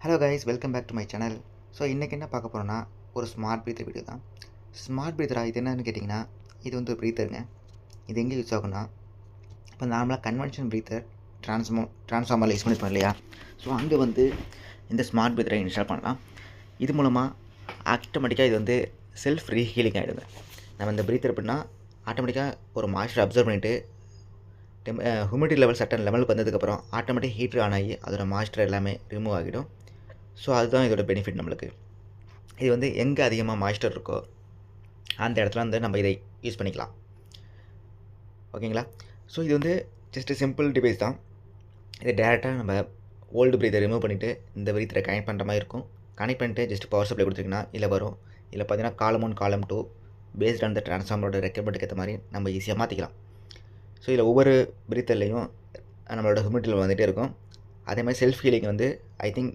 Hello guys, welcome back to my channel. So இன்றைக்கி என்ன பார்க்க போகிறோன்னா, ஒரு ஸ்மார்ட் ப்ரீத்தர் வீடியோ தான். ஸ்மார்ட் ப்ரீத்தரா இது என்னன்னு கேட்டிங்கன்னா, இது வந்து ஒரு ப்ரீத்தருங்க. இது எங்கே யூஸ் ஆகும்னா, இப்போ நார்மலாக கன்வென்ஷன் ப்ரீத்தர் ட்ரான்ஸ்ஃபார்மரில் யூஸ் பண்ணிப்போம் இல்லையா. ஸோ அங்கே வந்து இந்த ஸ்மார்ட் ப்ரீத்தரை இன்ஸ்டால் பண்ணலாம். இது மூலமாக ஆட்டோமேட்டிக்காக இது வந்து செல்ஃப் ரீஹீலிங் ஆகிடுது. நம்ம இந்த ப்ரீத்தர் எப்படின்னா, ஆட்டோமேட்டிக்காக ஒரு மாய்ஸ்சர் அப்சர்வ் பண்ணிவிட்டு ஹியூமிடிட்டி லெவல் சட்டன் லெவலுக்கு வந்ததுக்கப்புறம் ஆட்டோமேட்டிக் ஹீட்டர் ஆன் ஆகி அதோட மாய்ஸ்சர் எல்லாமே ரிமூவ் ஆகிடும். ஸோ அதுதான் இதோட பெனிஃபிட் நம்மளுக்கு. இது வந்து எங்கே அதிகமாக மாய்ஸ்சர் இருக்கோ அந்த இடத்துல வந்து நம்ம இதை யூஸ் பண்ணிக்கலாம். ஓகேங்களா. ஸோ இது வந்து ஜஸ்ட் சிம்பிள் டிவைஸ் தான். இதை டேரெக்டாக நம்ம ஓல்டு ப்ரீத்தை ரிமூவ் பண்ணிவிட்டு இந்த ப்ரீத்தரை கனெக்ட் பண்ணுற மாதிரி இருக்கும். கனெக்ட் பண்ணிட்டு ஜஸ்ட் பவர் சப்ளை கொடுத்துருக்கீங்கன்னா இதில் வரும். இதில் பார்த்தீங்கன்னா காலம் 1 காலம் 2 பேஸ்ட் ஆன் த ட்ரான்ஸ்ஃபார்மரோட ரெக்யர்மெண்ட்டுக்கு ஏற்ற மாதிரி நம்ம ஈஸியாக மாற்றிக்கலாம். ஸோ இதில் ஒவ்வொரு ப்ரீத்தர்லேயும் நம்மளோட ஹியூமிடிட்டி வந்துகிட்டே இருக்கும். அதே மாதிரி செல்ஃப் ஹீலிங் வந்து ஐ திங்க்